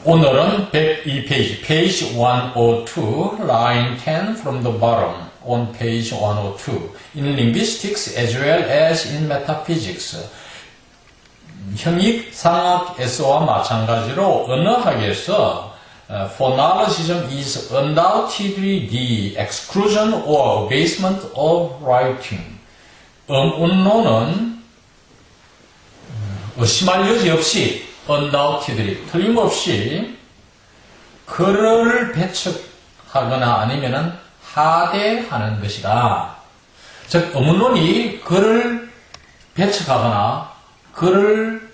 오늘은 102페이지, page 102, line 10 from the bottom on page 102. In linguistics as well as in metaphysics. 형익상학에서와 마찬가지로 언어학에서 phonologism is undoubtedly the exclusion or abasement of writing. 음운론은 의심할 여지 없이 undoubtedly 틀림없이 글을 배척하거나 아니면은 하대하는 것이다. 즉 음운론이 글을 배척하거나 글을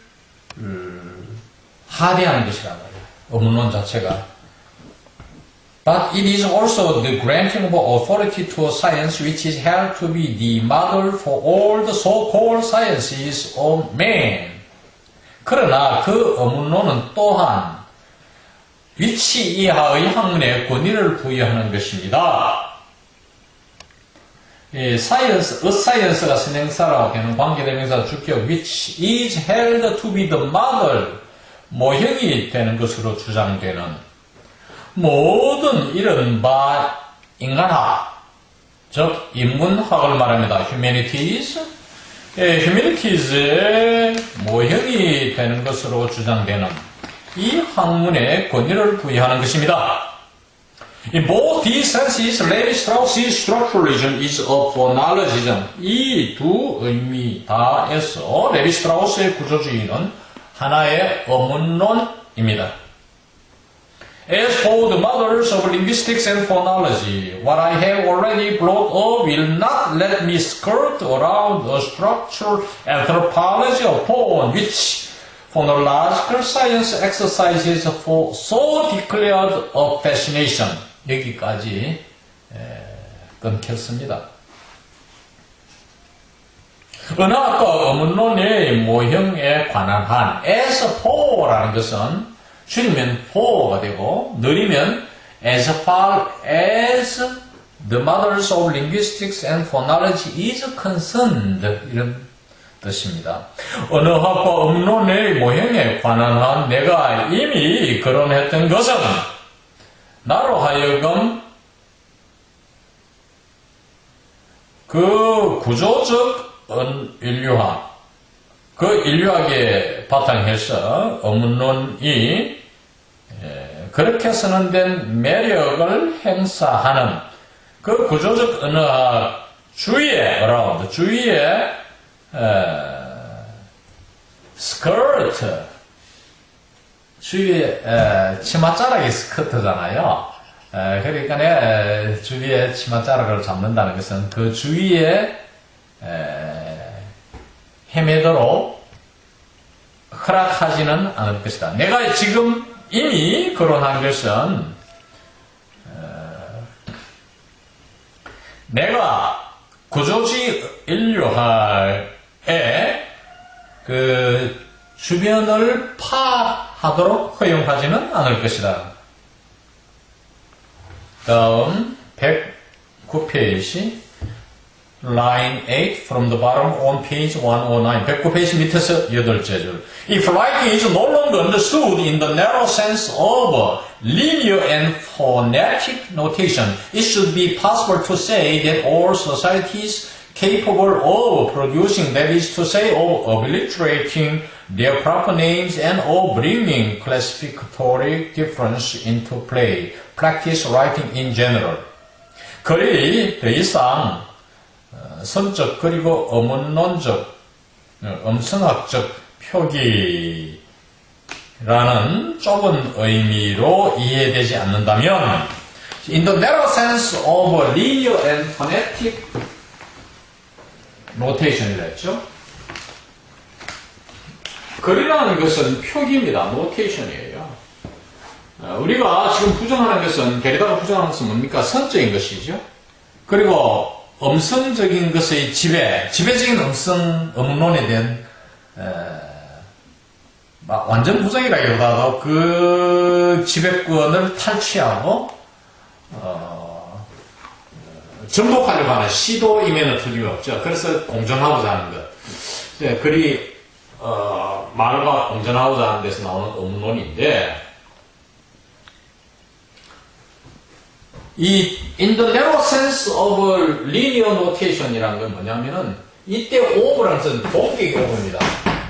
하대하는 것이란 말이에요. 음운론 자체가. But it is also the granting of authority to a science which is held to be the model for all the so-called sciences of man. 그러나 그 음운론은 또한 위치 이하의 학문에 권위를 부여하는 것입니다. 사이언스가 선행사라고 하는 관계대명사 주격 which is held to be the model 모형이 되는 것으로 주장되는 모든 이른바 인간학, 즉 인문학을 말합니다. Humanities의 모형이 되는 것으로 주장되는 이 학문에 권위를 부여하는 것입니다. In both these senses, Levi-Strauss's structuralism is a phonologism. 이 두 의미 다에서 레vi-스트라우스의 구조주의는 하나의 음운론입니다. As for the models of linguistics and phonology, what I have already brought up will not let me skirt around a structural anthropology upon which phonological science exercises for so declared a fascination. 여기까지 끊겠습니다. 언어학과 음운론의 모형에 관한 한 as for라는 것은 줄이면 for가 되고 느리면 as far as the models of linguistics and phonology is concerned 이런 뜻입니다. 언어학과 음론의 모형에 관한 한 내가 이미 거론했던 것은 나로 하여금 그 구조적 인류학, 그 인류학에 바탕해서 음운론이 그렇게 선언된 매력을 행사하는 그 구조적 언어학 주위에 스커트 주위에 치맛자락이 스커트잖아요. 그러니까 주위에 치맛자락을 잡는다는 것은 그 주위에 헤매도록 허락하지는 않을 것이다. 내가 지금 이미 거론한 것은 내가 구조주의 인류학의 그 주변을 파하도록 허용하지는 않을 것이다. 다음 109페이지 line 8 from the bottom on page 109 109페이지 밑에서 8째 줄 If writing is no longer understood in the narrow sense of linear and phonetic notation, it should be possible to say that all societies capable of producing, that is to say, of obliterating their proper names and of bringing classificatory difference into play, practice writing in general. 글이 더 이상 선적 그리고 음운론적, 음성학적 표기라는 좁은 의미로 이해되지 않는다면 in the narrow sense of linear and phonetic notation이라 했죠. 글이라는 것은 표기입니다. 노테이션이에요. 우리가 지금 부정하는 것은 데리다가 부정하는 것은 뭡니까? 선적인 것이죠. 그리고 음성적인 것의 지배적인 음운론에 대한 완전 부정이라기보다도 그 지배권을 탈취하고 정복하려고 하는 시도임에는 틀림없죠. 그래서 공존하고자 하는 것. 글이 말과 공존하고자 하는 데서 나오는 음론인데 이 in the narrow sense of linear notation이라는 건 뭐냐면은 이때 over라는 것은 동격의 over입니다.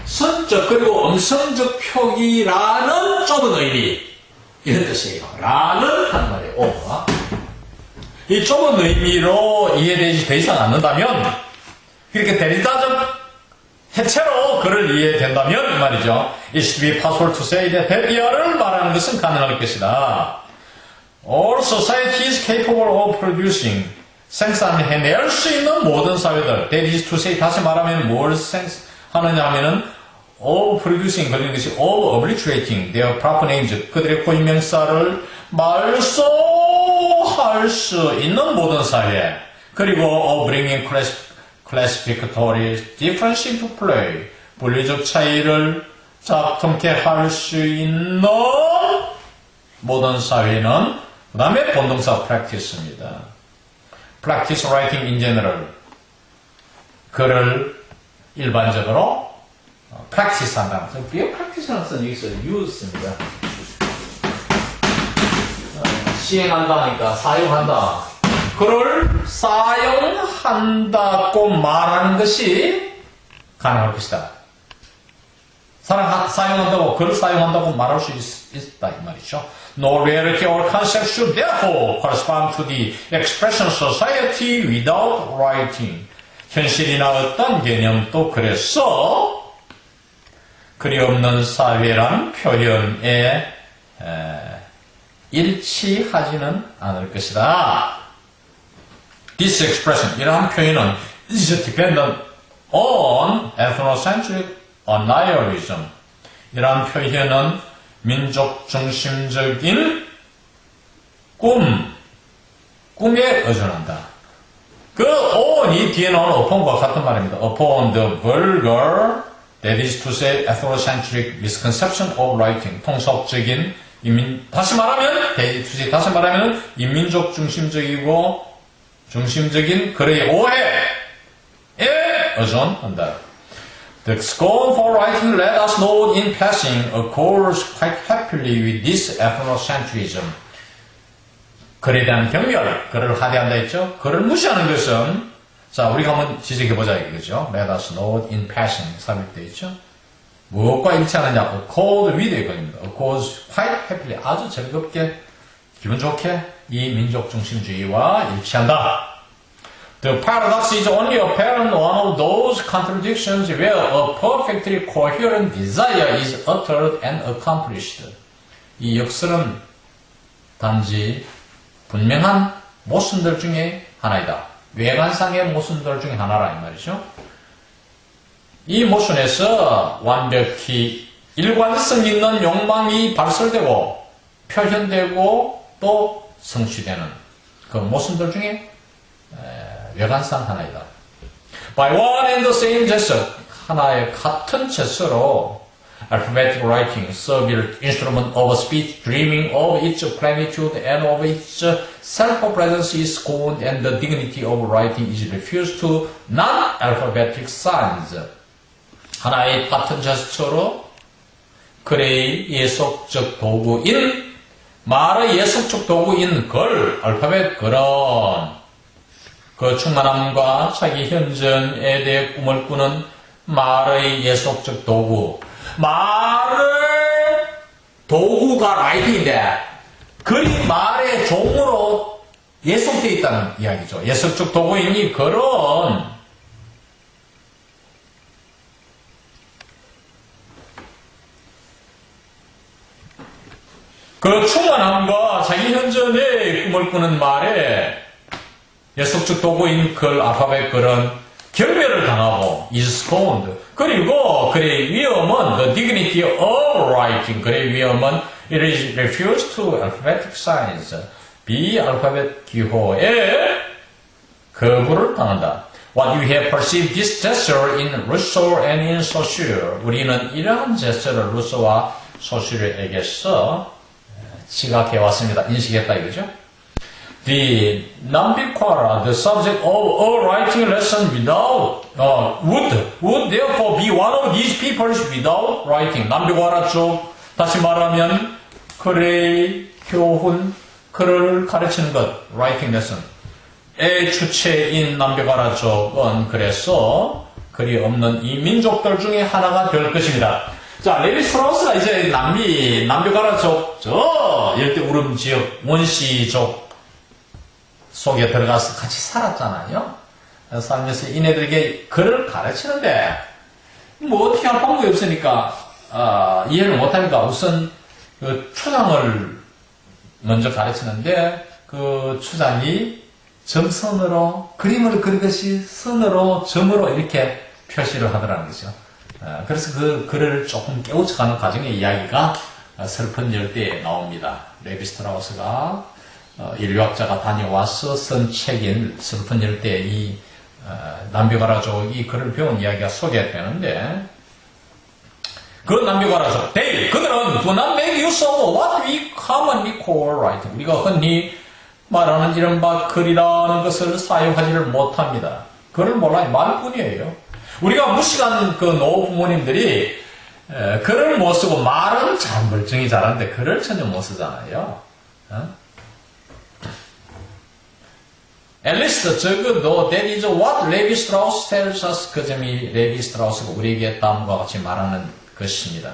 선적 그리고 음성적 표기라는 좁은 의미 이런 뜻이에요. 라는 한 말이에요. over. 이 좁은 의미로 이해되지 더 이상 않는다면 그렇게 대리자적 해체로 그를 이해된다면 이 말이죠. It's to be possible to say that heavier 말하는 것은 가능할 것이다. All society is capable of producing 생산해낼 수 있는 모든 사회들 that is to say 다시 말하면 뭘 하느냐 하면은 of producing 그런 것이 of obliterating their proper names 그들의 고유명사를 말소할 수 있는 모든 사회 그리고 of bringing classificatory difference into play 분류적 차이를 작동케 할 수 있는 모든 사회는 그 다음에 본동사 practice입니다. practice writing in general 글을 일반적으로 practice 한다. 비어 practice라는 것은 여기서 use입니다. 시행한다 하니까 사용한다. 글을 사용한다고 말하는 것이 가능할 것이다. 사용한다고, 글을 사용한다고 말할 수 있다, 이 말이죠. No reality or concept should therefore correspond to the expression society without writing. 현실이나 어떤 개념도 그래서 글이 없는 사회란 표현에 일치하지는 않을 것이다. This expression, 이러한 표현은 is dependent on ethnocentric nihilism. 이러한 표현은 민족 중심적인 꿈에 의존한다. 그 on이 뒤에 나오는 upon과 같은 말입니다. upon the vulgar, that is to say, ethnocentric misconception of writing. 통속적인 다시 말하면 인민족 중심적인 글의 오해에 의존한다. The scorn for writing, let us note in passing, accords quite happily with this ethnocentrism. 글에 대한 경멸, 글을 하대한다 했죠? 글을 무시하는 것은, 자, 우리가 한번 지적해보자, 이거죠? Let us note in passing, 삽입되어 있죠? 무엇과 일치하느냐? Accord with 이겁니다. Accords quite happily, 아주 즐겁게, 기분 좋게 이 민족 중심주의와 일치한다. The paradox is only apparent one of those contradictions where a perfectly coherent desire is uttered and accomplished. 이 역설은 단지 분명한 모순들 중에 하나이다. 외관상의 모순들 중에 하나라 이 말이죠. 이 모순에서 완벽히 일관성 있는 욕망이 발설되고 표현되고 또 성취되는 그 모순들 중에 외관상 하나이다. By one and the same gesture, 하나의 같은 제스처로 alphabetic writing, servile instrument of speech, dreaming of its plenitude and of its self-presence is scorned, and the dignity of writing is refused to non-alphabetic signs. 하나의 같은 제스처로 글의 예속적 도구인 말의 예속적 도구인 글, 알파벳 글은 그 충만함과 자기 현전에 대해 꿈을 꾸는 말의 예속적 도구. 말의 도구가 라이팅인데 글이 말의 종으로 예속되어 있다는 이야기죠. 예속적 도구인 이 글은 그 충만함과 자기 현전에 꿈을 꾸는 말에 예속적 도구인 글, 알파벳 글은 경멸을 당하고 is scorned. 그리고 글의 위험은 the dignity of writing. 글의 위험은 it is refused to alphabetic signs. 비알파벳 기호에 거부를 당한다. What you have perceived this gesture in Rousseau and in Saussure. 우리는 이러한 제스처를 루소와 소슈르에게서 지각해왔습니다. 인식했다 이거죠. The Nambiquara, the subject of a writing lesson without, would therefore be one of these peoples without writing. 남비과라 쪽, 다시 말하면, 글의 교훈, 글을 가르치는 것, writing lesson. 의 주체인 남녀가라족은 그래서 글이 없는 이 민족들 중에 하나가 될 것입니다. 자, 레비 스트라우스가 이제 남녀가라족, 열대우름 지역, 원시족 속에 들어가서 같이 살았잖아요. 살면서 이네들에게 글을 가르치는데, 뭐 어떻게 할 방법이 없으니까, 이해를 못하니까 우선 그 추장을 먼저 가르치는데, 그 추장이 점선으로 그림을 그리듯이 선으로 점으로 이렇게 표시를 하더라는 거죠. 그래서 그 글을 조금 깨우쳐가는 과정의 이야기가 슬픈 열대에 나옵니다. 레비 스트라우스가 인류학자가 다녀와서 쓴 책인 슬픈 열대에 이 남녀가라족이 글을 배운 이야기가 소개되는데, 그 남녀가라족, 그들은 do not make use of what we commonly call writing. 우리가 흔히 말하는 이른바 글이라는 것을 사용하지를 못합니다. 글을 몰라요. 말뿐이에요. 우리가 무식한 그 노 부모님들이 글을 못 쓰고 말은 잘 멀쩡히 잘하는데 글을 전혀 못 쓰잖아요. At least 적어도 that is what Levi Strauss tells us. 그 점이 레비 스트라우스가 우리에게 다음과 같이 말하는 것입니다.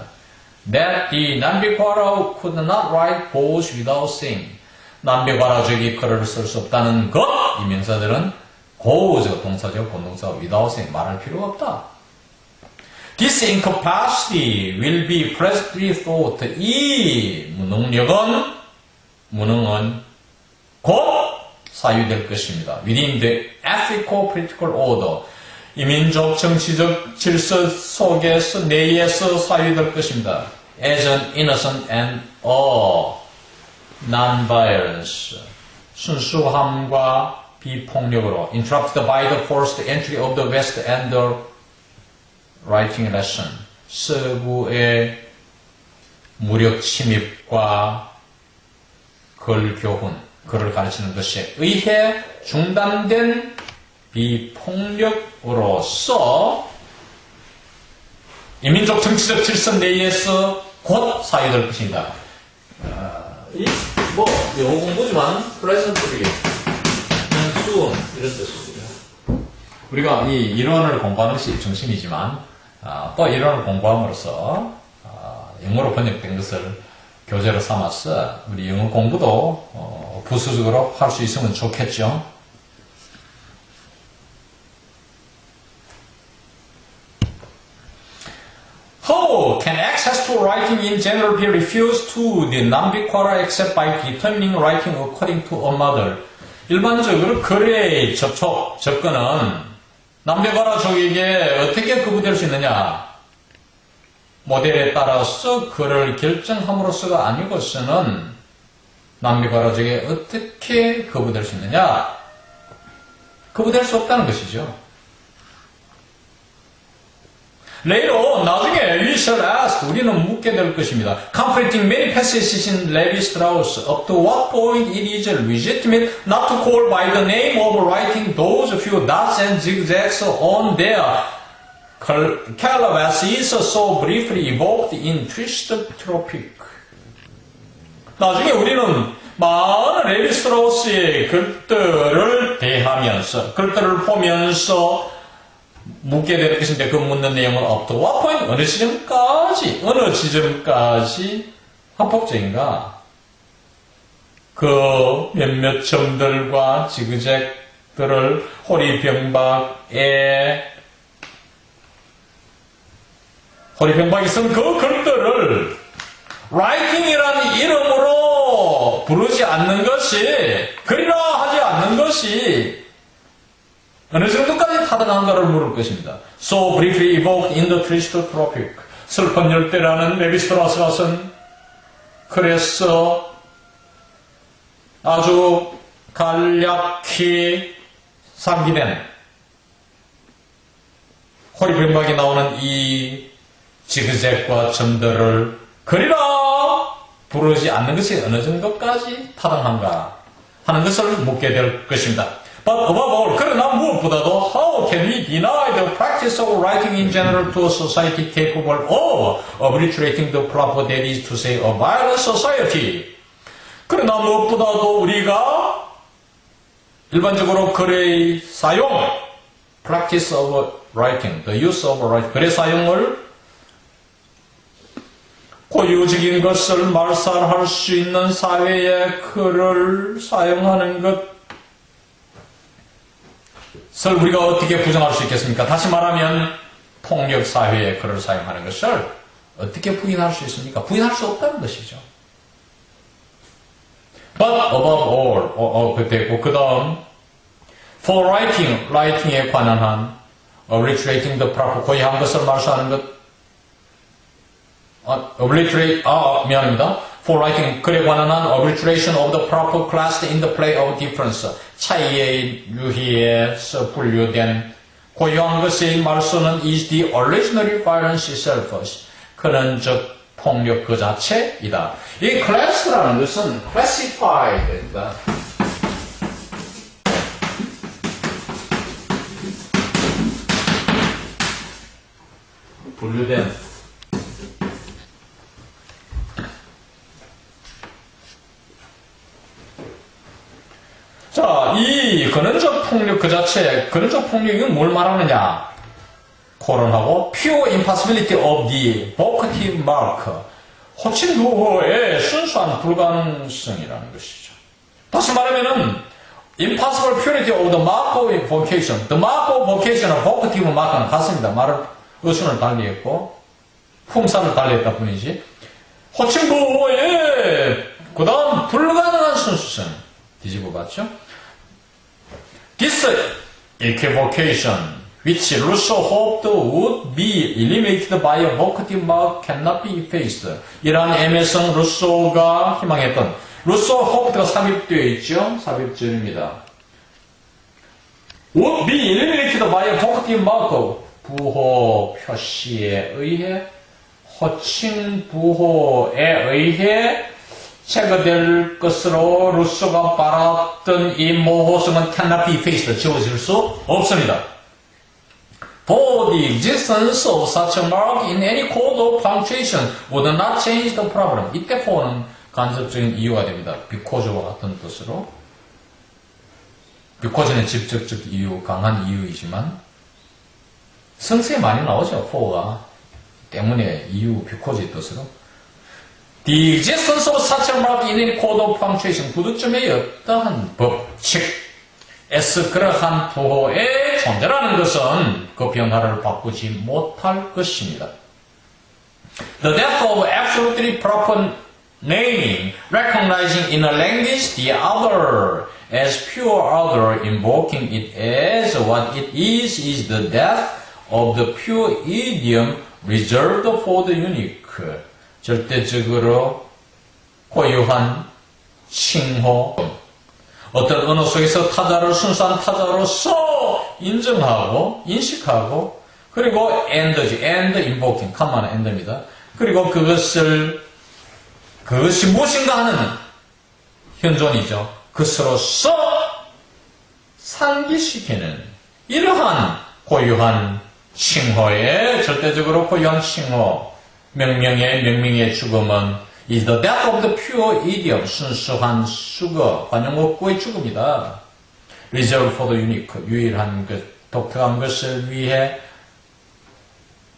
That the 남비과라 could not write both without saying. 남비과라족이 글을 쓸 수 없다는 것, 이 명사들은 고우적 동사적 본동사 without saying 말할 필요가 없다. This incapacity will be presently thought. 이 무능은 곧 사유될 것입니다. Within the ethical political order. 이민족 정치적 질서 속에서 내에서 사유될 것입니다. As an innocent and non-violence. 순수함과 비폭력으로. Interrupted by the forced entry of the West and the writing lesson. 서구의 무력 침입과 글교훈, 글을 가르치는 것에 의해 중단된 비폭력으로서 이민족 정치적 질서 내에서 곧 사유될 것입니다. 영어 공부지만 presently, soon 이런 뜻입니다. 우리가 이 이론을 공부하는 것이 중심이지만 또 이론을 공부함으로써 영어로 번역된 것을 교재로 삼아서 우리 영어 공부도 부수적으로 할 수 있으면 좋겠죠. How can access to writing in general be refused to the non-Bhikkara except by determining writing according to a model? 일반적으로 글의 접근은 남비과라족에게 어떻게 거부될 수 있느냐? 모델에 따라서 글을 결정함으로써가 아니고서는 남비과라족에게 어떻게 거부될 수 있느냐? 거부될 수 없다는 것이죠. Later, 나중에 we shall ask, 우리는 묻게 될 것입니다. Conflicting many passages in Levi Strauss, up to what point it is legitimate not to call by the name of writing those few dots and zigzags on their canvas so briefly evoked in Twisted Tropic. 나중에 우리는 많은 레비 스트라우스의 글들을 대하면서, 글들을 보면서 묻게 될 것인데 그 묻는 내용은 up to what point? 어느 지점까지 합법적인가? 그 몇몇 점들과 지그재그들을 호리병박이 쓴 그 글들을 writing이라는 이름으로 부르지 않는 것이, 글이라 하지 않는 것이 어느 정도까지 타당한가를 물을 것입니다. So briefly evoked in the Twisted Tropic. 슬픈 열대라는 레비 스트라우스가 쓴 글에서 아주 간략히 상기된 호리병박이 나오는 이 지그재그와 점들을 글이라 부르지 않는 것이 어느 정도까지 타당한가 하는 것을 묻게 될 것입니다. But above all, 그러나 무엇보다도 how can we deny the practice of writing in general to a society capable of obliterating the proper, that is to say, a violent society? 그러나 무엇보다도 우리가 일반적으로 글의 사용, practice of writing, the use of writing, 글의 사용을 고유적인 것을 말살할 수 있는 사회의 글을 사용하는 것을 우리가 어떻게 부정할 수 있겠습니까? 다시 말하면 폭력 사회의 글을 사용하는 것을 어떻게 부인할 수 있습니까? 부인할 수 없다는 것이죠. But above all, 그 다음 for writing에 관한 한 obliterating the proper, 고유한 것을 말소하는 것, 미안합니다. For writing, 글에 관한 한 obliteration of the proper class in the play of difference, 차이의 유희에서 분류된 고유한 것의 말소는 is the originary violence itself, 그런즉 폭력 그 자체이다. 이 class라는 것은 classified입니다. 분류된. 자, 이 근원적 폭력 그 자체, 근원적 폭력은 뭘 말하느냐? 코론하고 pure impossibility of the vocative mark, 호칭부호의 순수한 불가능성이라는 것이죠. 다시 말하면은 impossible purity of the mark of vocation, the mark of vocation과 vocative mark는 같습니다. 말을 어순을 달리했고 품사를 달리했다 뿐이지. 호칭부호의 그 다음 불가능한 순수성 뒤집어 봤죠. This equivocation, which Rousseau hoped would be eliminated by a vocative mark, cannot be effaced. 이러한 애매성 루소가 희망했던, 루소 hope가 삽입되어 있죠. 삽입절입니다. would be eliminated by a vocative mark, 부호 표시에 의해, 호칭 부호에 의해 제거될 것으로 루소가 바랐던 이 모호성은 cannot be effaced, 지워질 수 없습니다. For the existence of such a mark in any code of punctuation would not change the problem. 이때 for는 간접적인 이유가 됩니다. because와 같은 뜻으로. because는 직접적 이유, 강한 이유이지만 성서에 많이 나오죠. for가 때문에 이유, because의 뜻으로. The existence of such a mark in any code of punctuation, 구두점의 어떠한 법칙에서 그러한 부호의 존재라는 것은 그 변화를 바꾸지 못할 것입니다. The death of absolutely proper naming, recognizing in a language the other as pure other, invoking it as what it is the death of the pure idiom reserved for the unique. 절대적으로 고유한 칭호, 어떤 언어 속에서 타자를 순수한 타자로서 인정하고 인식하고, 그리고 and지, and invoking, 칸마는 and입니다. 그리고 그것이 무엇인가 하는 현존이죠. 그것으로서 상기시키는 이러한 고유한 칭호에, 절대적으로 고유한 칭호, 명명의 죽음은 is the death of the pure idiom, 순수한 수거, 관용어구의 죽음이다. reserved for the unique, 유일한 것, 독특한 것을 위해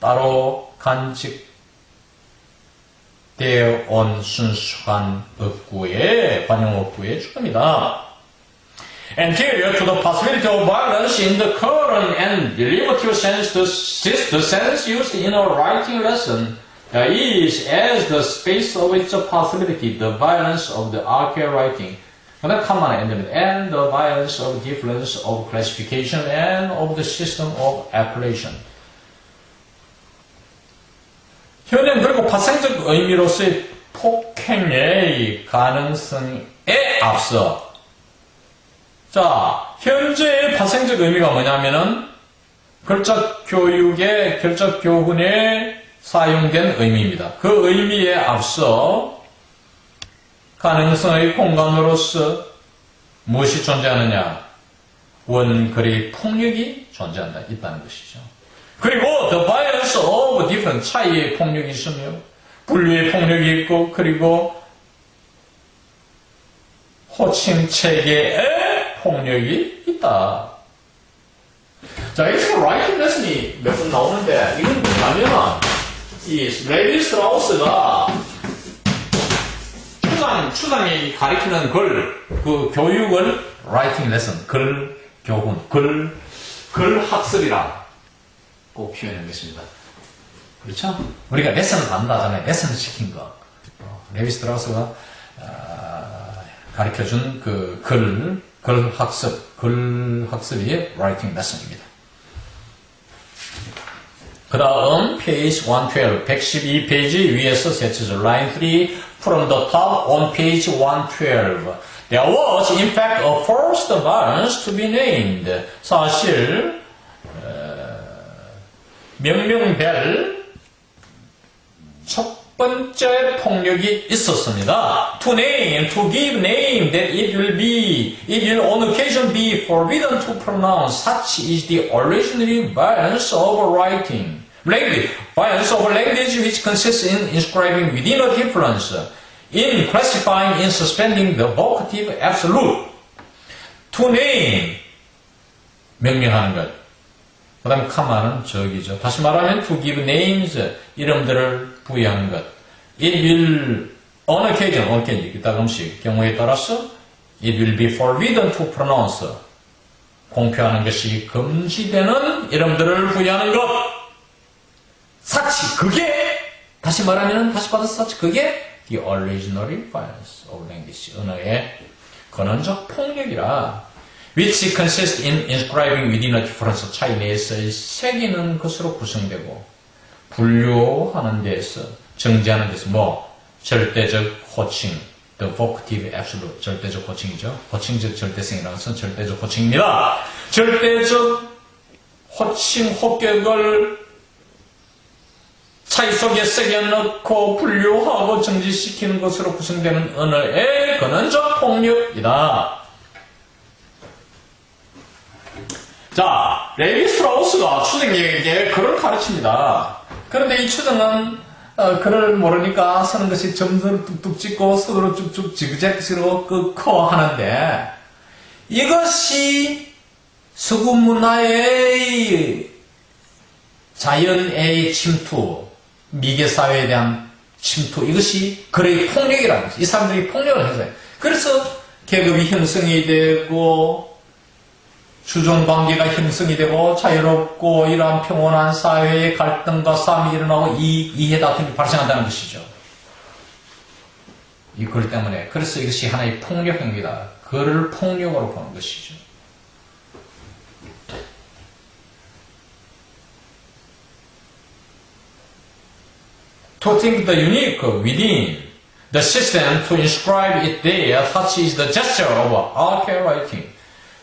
따로 간직되어 온 순수한 어구의, 관용어구의 죽음이다. Anterior to the possibility of violence in the current and derivative sense, the sense used in a writing lesson is as the space of its possibility, the violence of the archaic writing. 그다음 칸만에 end입니다. And the violence of difference of classification and of the system of appellation. 현행 그리고 파생적 의미로서의 폭행의 가능성에 앞서, 자, 현재의 파생적 의미가 뭐냐면은 결적 교육의, 결적 교훈에 사용된 의미입니다. 그 의미에 앞서 가능성의 공간으로서 무엇이 존재하느냐? 원거리 폭력이 존재한다, 있다는 것이죠. 그리고 the violence of different, 차이의 폭력이 있으며 분류의 폭력이 있고, 그리고 호칭 체계에 폭력이 있다. 자, 여기서 라이팅 레슨이 몇 번 나오는데, 이건 뭐냐면, 이 레비 스트라우스가 추장이 가리키는 그 교육을 라이팅 레슨, 글 교훈, 글 학습이라고 표현한 것입니다. 그렇죠? 우리가 레슨을 받는다잖아요. 레슨을 시킨 거. 레비 스트라우스가 가르쳐준 그 글 학습이 라이팅 레슨입니다. 그 다음 page 112, 112페이지 위에서 세트죠. line 3 from the top on page 112. There was in fact a first violence to be named. 사실 명명될 첫 번째 폭력이 있었습니다. To name, to give name that it will on occasion be forbidden to pronounce. Such is the originary violence of writing. Violence of language which consists in inscribing within a difference, in classifying, in suspending the vocative absolute. To name, 명명하는 것. 그 다음 comma는 저기죠. 다시 말하면 to give names, 이름들을 부여하는 것. It will, on occasion, 가끔씩 경우에 따라서 it will be forbidden to pronounce. 공표하는 것이 금지되는 이름들을 부여하는 것. 사치, 그게, 다시 말하면, 다시 받아서 사치, 그게 the originary violence of language, 언어의 근원적 폭력이라. which consists in inscribing within a difference, 차이 내에서 새기는 것으로 구성되고, 분류하는 데에서, 정지하는 데서, 절대적 호칭, the vocative absolute, 절대적 호칭이죠. 호칭적 절대성이라는 것은 절대적 호칭입니다. 절대적 호칭, 호격을 차이 속에 새겨넣고 분류하고 정지시키는 것으로 구성되는 언어의 근원적 폭력이다. 자, 레비 스트라우스가 추정에게 글을 가르칩니다. 그런데 이 추정은 글을 모르니까 쓰는 것이 점선을 뚝뚝 찍고 손으로 쭉쭉 지그재그로 끊고 하는데, 이것이 서구 문화의 자연의 침투, 미개사회에 대한 침투, 이것이 글의 폭력이라는 거죠. 이 사람들이 폭력을 해서요. 그래서 계급이 형성이 되고, 주종관계가 형성이 되고, 자유롭고, 이러한 평온한 사회의 갈등과 싸움이 일어나고, 이해 다툼이 발생한다는 것이죠. 이 글 때문에. 그래서 이것이 하나의 폭력 행위다. 글을 폭력으로 보는 것이죠. To think the unique within the system to inscribe it there, such is the gesture of archaic writing.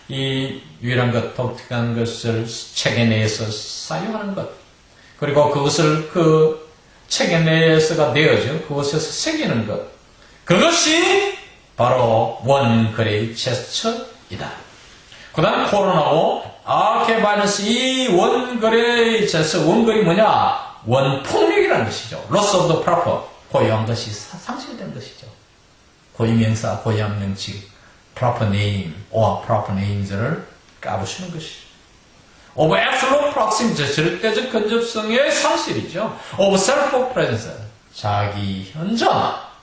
이 유일한 것, 독특한 것을 체계 내에서 사용하는 것. 그리고 그것을 그 체계 내에서가 되어져 그것에서 새기는 것. 그것이 바로 원글의 제스처이다. 그 다음 코론하고 archaic violence, 이 원글의 제스처, 원글이 뭐냐? 원폭력이라는 것이죠. loss of the proper, 고유한 것이 상실된 것이죠. 고유명사, 고유한 명칭, proper name, or proper names를 까부시는 것이죠. of absolute proximity, 절대적 근접성의 상실이죠. of self-presence, 자기 현존,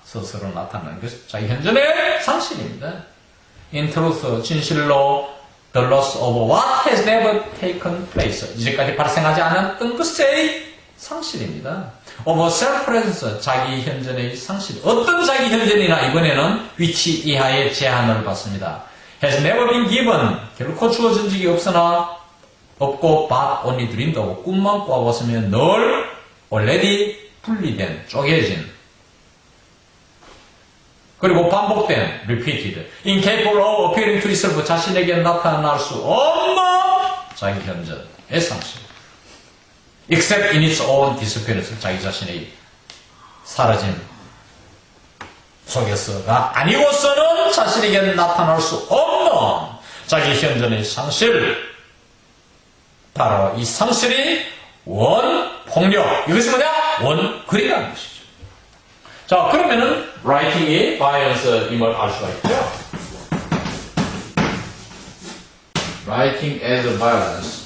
스스로 나타나는 것, 자기 현존의 상실입니다. in truth, 진실로 the loss of what has never taken place, 이제까지 발생하지 않았던 것의 상실입니다. of self-presence, 자기 현존의 상실. 어떤 자기 현존이나 이번에는 위치 이하의 제한을 받습니다. has never been given, 결코 주어진 적이 없고 but only dreamed of, 꿈만 꿔봤으면 늘 already 분리된, 쪼개진, 그리고 반복된, repeated, incapable of appearing to itself, 자신에게 나타날 수 없는 자기 현존의 상실. except in its own disappearance, 자기 자신의 사라짐 속에서가 아니고서는 자신에게 나타날 수 없는 자기 현존의 상실, 바로 이 상실이 원폭력, 이것이 뭐냐? 원글이라는 것이죠. 자, 그러면은 writing이 violence 임을 알 수가 있죠. writing as violence.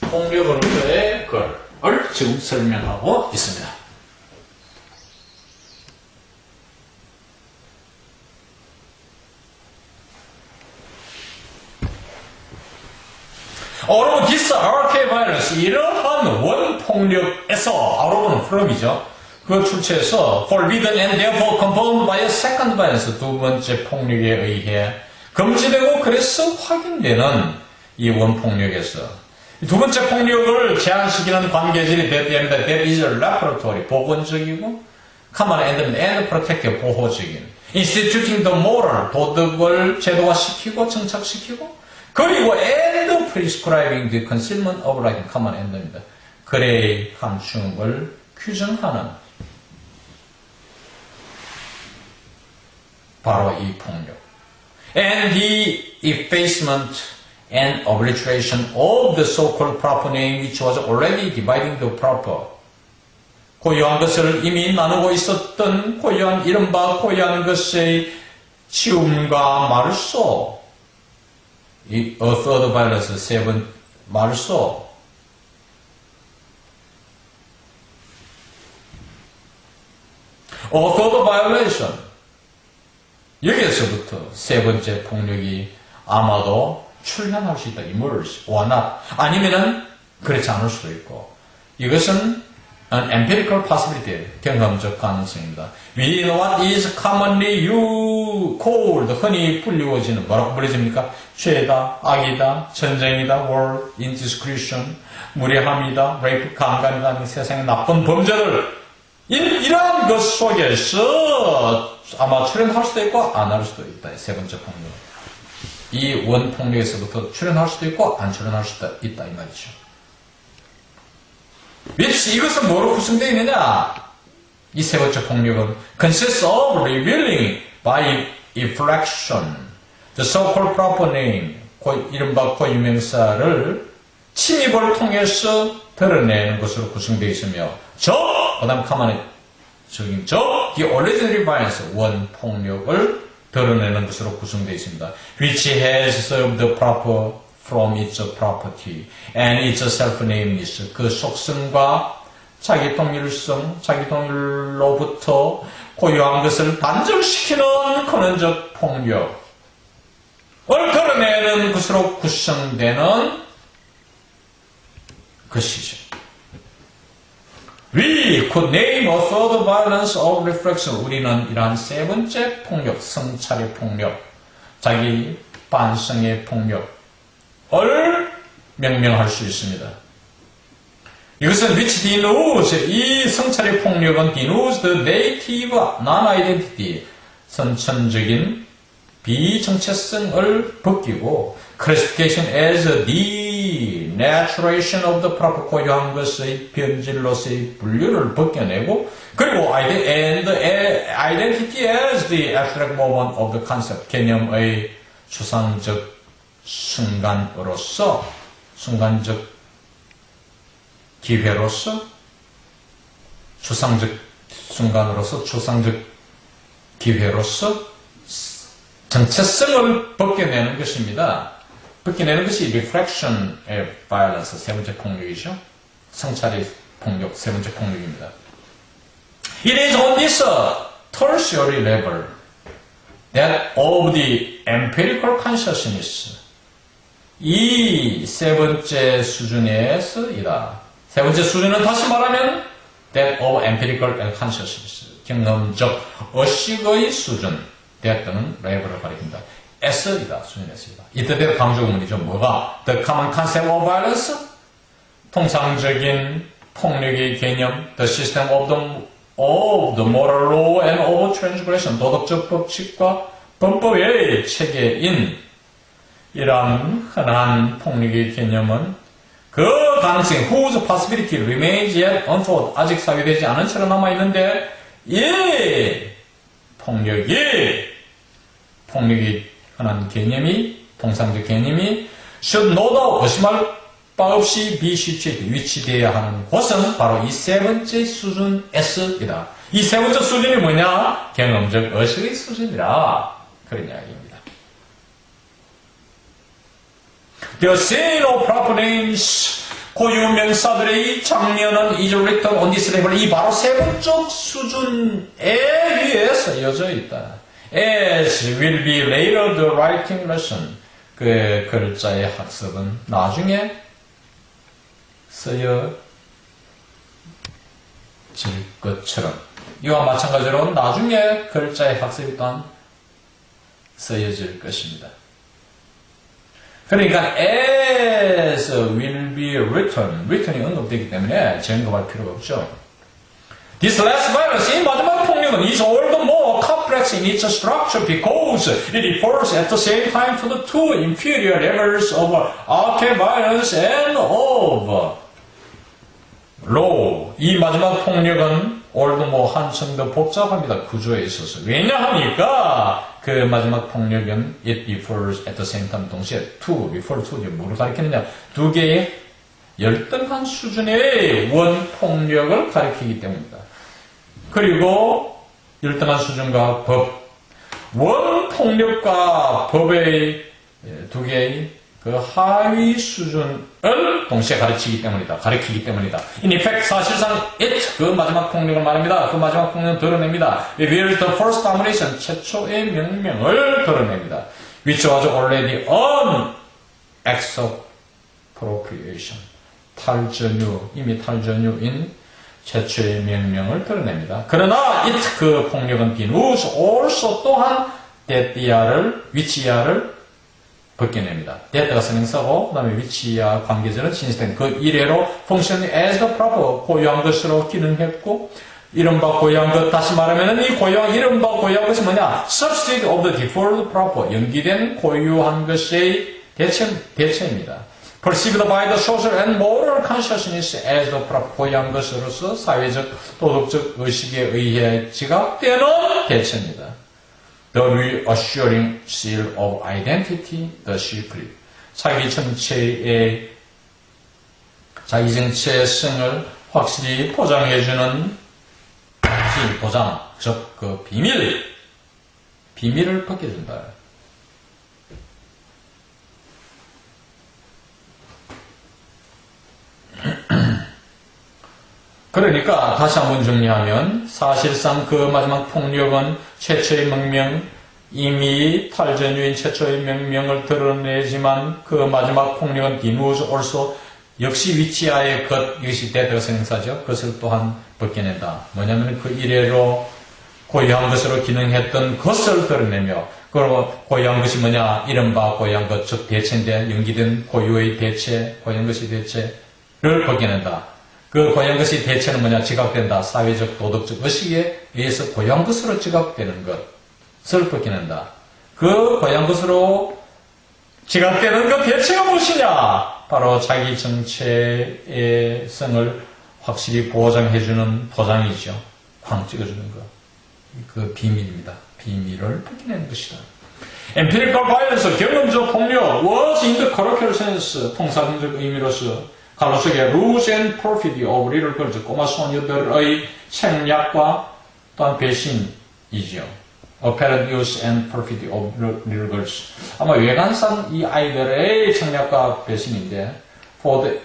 폭력으로서의 글을 지금 설명하고 있습니다. 여러분, this arcade violence, 이러한 원폭력에서, 여러분, from이죠. 그 출처에서 forbidden and therefore confirmed by a second violence, 두 번째 폭력에 의해 금지되고 그래서 확인되는 이 원폭력에서 두 번째 폭력을 제한시키는 관계질이 대비합니다. That is reparatory, 복원적이고 common and protective, 보호적인 instituting the moral, 도덕을 제도화시키고 정착시키고 그리고 and prescribing the concealment of right, common end입니다. 글의 함축을 규정하는 바로 이 폭력. And the effacement and obliteration of the so-called proper name which was already dividing the proper. 고유한 것을 이미 나누고 있었던 고유한 이른바 고유한 것의 치움과 말소. 이 third violence, 세 번 말소. third violation. 여기에서부터 세 번째 폭력이 아마도 출현할 수 있다. emerge, or not. 아니면은 그렇지 않을 수도 있고. 이것은 an empirical possibility, 경험적 가능성입니다. Within what is commonly called, 흔히 불리워지는, 뭐라고 불려집니까? 죄다, 악이다, 전쟁이다, war, indiscretion, 무례함이다, rape, 강간이다, 세상의 나쁜 범죄들, 이러한 것 속에서 아마 출현할 수도 있고 안 할 수도 있다. 세 번째 폭력. 이 원폭력에서부터 출현할 수도 있고 안 출현할 수도 있다 이 말이죠. 이것은 뭐로 구성되어 있느냐? 이 세 번째 폭력은 consists of revealing by inflection the so-called proper name, 이른바 고유명사를 침입을 통해서 드러내는 것으로 구성되어 있으며 그 다음 가만히 the ordinary violence, 원폭력을 드러내는 것으로 구성되어 있습니다. which has served the proper from its property and its self-nakedness, 그 속성과 자기 동일성, 자기 동일로부터 고유한 것을 단절시키는 근원적 폭력을 드러내는 것으로 구성되는 것이죠. We could name a third violence of reflection. 우리는 이러한 세 번째 폭력, 성찰의 폭력, 자기 반성의 폭력을 명명할 수 있습니다. 이것은 which denotes, 이 성찰의 폭력은 denotes the native non-identity, 선천적인 비정체성을 벗기고 classification as the naturation of the proper, 고유한 것의 변질로서의 분류를 벗겨내고 그리고 and identity as the abstract moment of the concept, 개념의 추상적 순간으로서, 순간적 기회로서, 추상적 순간으로서, 추상적 기회로서 정체성을 벗겨내는 것입니다. 벗겨내는 것이 reflection의 violence, 세 번째 폭력이죠. 성찰의 폭력, 세 번째 폭력입니다. It is on this tertiary level that of the empirical consciousness, 이 세 번째 수준에서이다. 세 번째 수준은 다시 말하면 that of empirical consciousness, 경험적 의식의 수준, that 또는 level을 가리킨다. S이다, 수준에서이다. 이때대로 강조문이죠. 뭐가? The common concept of violence, 통상적인 폭력의 개념, the system of the moral law and of transgression, 도덕적 법칙과 범법의 체계인 이러한 흔한 폭력의 개념은 그 가능성, whose possibility remains yet unfold, 아직 사유되지 않은 채로 남아있는데 이 폭력이 흔한 개념이, 통상적 개념이 should no doubt, 의심할 바 없이 be situated, 위치되어야 하는 곳은 바로 이 세 번째 수준 S이다. 이 세 번째 수준이 뭐냐? 경험적 의식의 수준이라. 그런 이야기입니다. The saying of proper names. 고유명사들의 장면은 is written on this level. 이 바로 세부적 수준에 위에 쓰여져 있다. As will be later the writing lesson. 그 글자의 학습은 나중에 쓰여질 것처럼 이와 마찬가지로 나중에 글자의 학습이 또한 쓰여질 것입니다. 그러니까 as will be written이 언급되기 때문에 언급할 필요가 없죠. This last violence, 이 마지막 폭력은 is all the more complex in its structure because it refers at the same time to the two inferior levels of arcane violence and of law. 이 마지막 폭력은 all the more 한층 더 복잡합니다. 구조에 있어서. 왜냐하니까 그 마지막 폭력은 it refers at the same time 동시에 to, refer to, 뭐를 가리키느냐? 두 개의 열등한 수준의 원폭력을 가리키기 때문입니다. 그리고 열등한 수준과 법, 원폭력과 법의 두 개의 그 하위 수준을 동시에 가리키기 때문이다. In effect, 사실상 it, 그 마지막 폭력을 말합니다. 그 마지막 폭력을 드러냅니다. Reveals the first domination, 최초의 명명을 드러냅니다. Which was already an expropriation. 이미 탈전유인 최초의 명명을 드러냅니다. 그러나 it, 그 폭력은 denotes also 또한 that 위치야를 벗겨냅니다. that가 선행사고 그 다음에 위치야 관계절은 진실된 그 이래로 functioning as the proper 고유한 것으로 기능했고 이른바 고유한 것 다시 말하면 이 이른바 고유한 것이 뭐냐? substitute of the default proper 연기된 고유한 것의 대체입니다. perceived by the social and moral consciousness as the proper 고유한 것으로서 사회적 도덕적 의식에 의해 지각되는 대체입니다. The reassuring seal of identity, the secret. 자기 정체성을 확실히 포장해주는 보장, 즉, 그 비밀을 벗겨준다. 그러니까 다시 한번 정리하면 사실상 그 마지막 폭력은 최초의 명명, 이미 탈전유인 최초의 명명을 드러내지만 그 마지막 폭력은 denotes also 역시 위치하의 것, 이것이 대대가 생사죠. 그것을 또한 벗겨낸다. 뭐냐면 그 이래로 고유한 것으로 기능했던 것을 드러내며 그리고 고유한 것이 뭐냐? 이른바 고유한 것, 즉 대체인데 연기된 고유의 대체, 고유한 것이 대체를 벗겨낸다. 그 고유한 것이 대체는 뭐냐? 지각된다. 사회적, 도덕적 의식에 의해서 고유한 것으로 지각되는 것을 벗겨낸다. 그 고유한 것으로 지각되는 것 대체가 무엇이냐? 바로 자기 정체성을 확실히 보장해주는 보장이죠. 쾅 찍어주는 것. 그 비밀입니다. 비밀을 벗겨내는 것이다. Empirical violence, 경험적 폭력, was in the colloquial sense, 통상적 의미로서 가로속에 rules and perfidy of little girls, 꼬마 소녀들의 책략과 또한 배신이죠. apparent use and perfidy of little girls. 아마 외관상 이 아이들의 책략과 배신인데,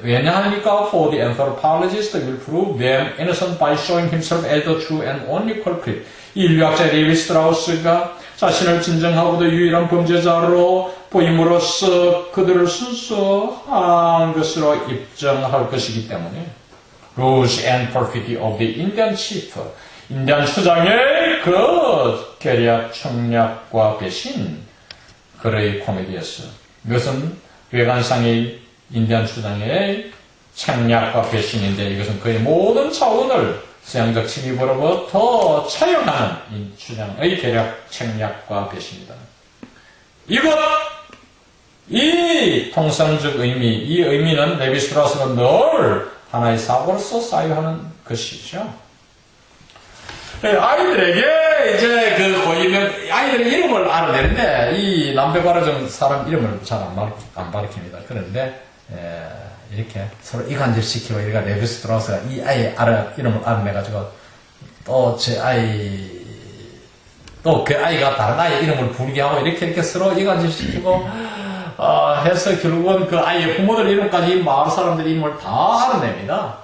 왜냐하니까 for the anthropologist will prove them innocent by showing himself as the true and only culprit. 이 인류학자 레이비 스트라우스가 자신을 진정하고도 유일한 범죄자로 보임으로써 그들을 순수한 것으로 입증할 것이기 때문에 rules and perfidy of the Indian chief, 인디안 추장의 그 계략, 청략과 배신, 그의 코미디였어. 이것은 외관상의 인디안 추장의 책략과 배신인데 이것은 그의 모든 차원을 서양적 침입으로부터 차용하는 이 추장의 계략, 책략과 배신이다. 이 통상적 의미, 이 의미는 레비스트라스는 늘 하나의 사고로서 사유하는 것이죠. 아이들에게 이제 그 고이면 아이들의 이름을 알아내는데 이 남배과라정 사람 이름을 잘 안 가르칩니다. 그런데 이렇게 서로 이간질 시키고 이렇게 레비스트라스가 이 아이 이름을 알아내가지고 또 제 아이 또 그 아이가 다른 아이 이름을 부르게 하고 이렇게 서로 이간질 시키고 해서 결국은 그 아이의 부모들 이름까지 마을 사람들 이름을 다 알아냅니다.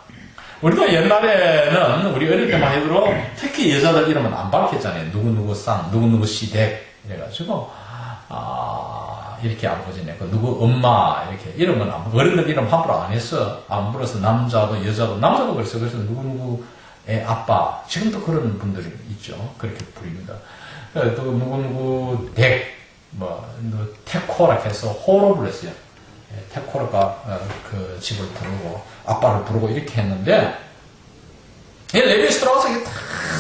우리도 옛날에는 우리 어릴 때만 해도 특히 여자들 이름은 안 밝혔잖아요. 누구누구 쌍, 누구누구 시댁 이래가지고 이렇게 안 보지네. 누구 엄마 이렇게 이름은 어른들 이름 함부로 안 했어. 안 불어서 남자도 여자도 그랬어. 그래서 누구누구의 아빠 지금도 그런 분들이 있죠. 그렇게 부릅니다. 또 누구누구 댁 테코라 해서 호로 불렀어요. 테코라가 그 집을 부르고 아빠를 부르고 이렇게 했는데 레비 스트라우스가 다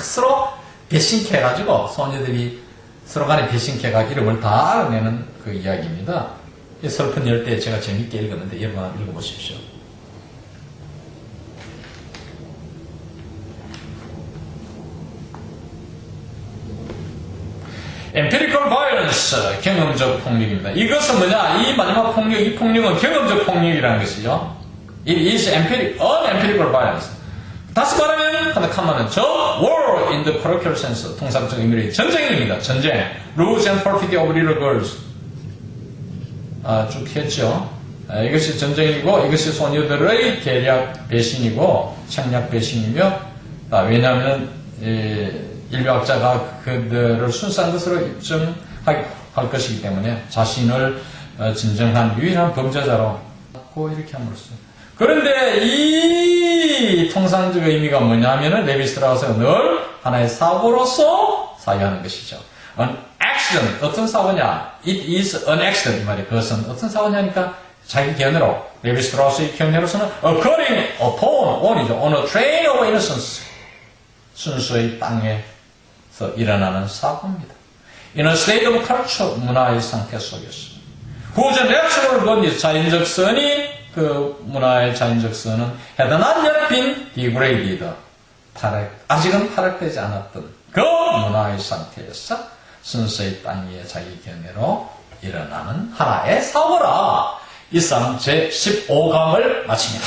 서로 배신케 해가지고 소녀들이 서로 간에 배신케가 이름을 다 알아내는 그 이야기입니다. 이 슬픈 열대 제가 재밌게 읽었는데 여러분 한번 읽어보십시오. empirical violence, 경험적 폭력입니다. 이것은 뭐냐? 이 마지막 폭력, 이 폭력은 경험적 폭력이라는 것이죠. It is unempirical violence. 다시 말하면, 하나카마는 war in the parochial sense, 통상적 의미로 전쟁입니다. 전쟁. Rules and perfidy of little girls. 쭉 했죠. 이것이 전쟁이고, 이것이 소녀들의 계략 배신이고, 책략 배신이며, 왜냐하면, 인류학자가 그들을 순수한 것으로 입증할 것이기 때문에 자신을 진정한 유일한 범죄자로 갖고 이렇게 함으로써. 그런데 이 통상적 의미가 뭐냐면은 레비 스트라우스가 늘 하나의 사고로서 사유하는 것이죠. An accident, 어떤 사고냐? It is an accident 이 말이에요. 그것은 어떤 사고냐니까 자기 견해로 레비 스트라우스의 견해로서는 occurring on이죠. On a train of innocence. 순수의 땅에서 일어나는 사고입니다. In a state of culture, 문화의 상태 속에서. Whose natural good, 자연적 선이 그 문화의 자연적 선은 had not yet been degraded. 아직은 타락되지 않았던 그 문화의 상태에서 순수의 땅 위에 자기 견해로 일어나는 하나의 사고라. 이상 제15강을 마칩니다.